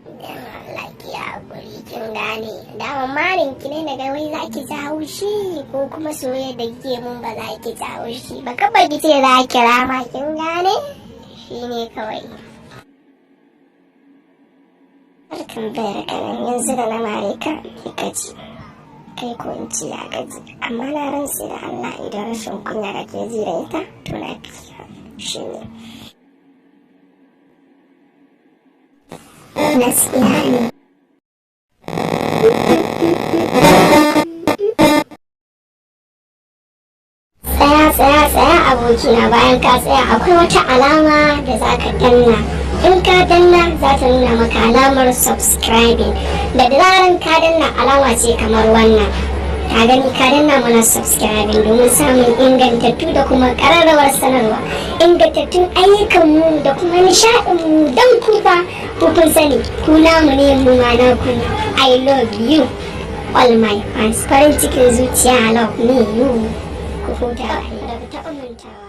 Dan Allah ki haƙuri kin gane. Dama marin ki ne daga wai za ki ji haushi ko kuma soyayya da kike mun ba za ki ji haushi ba. Kaba ki ce za ki rama kin gane? Shi ne kawai. Barkan bayar kanan yanzu da na mare ka ki gaji. Kai ko in ci ya gaji. Amma na rantse da Allah idan rashin kunya da ke ji da ita to na fi shi ne. Gaskiya ne. Tsaya abokina, bayan ka tsaya akwai wata alama da za ka danna. In ka danna za ta nuna maka alamar subscribing. Da zaran ka danna alama ce kamar wannan. Ka gani ka danna mana subscribing domin samun ingantattu da kuma ƙararrawar sanarwa. Ingantattun ayyukanmu da kuma nishaɗinmu don ku fa kun sani ku namu ne mu ma naku. I love you all my fans. Farin cikin zuciya, I love me you. Ku huta da ta amintawa.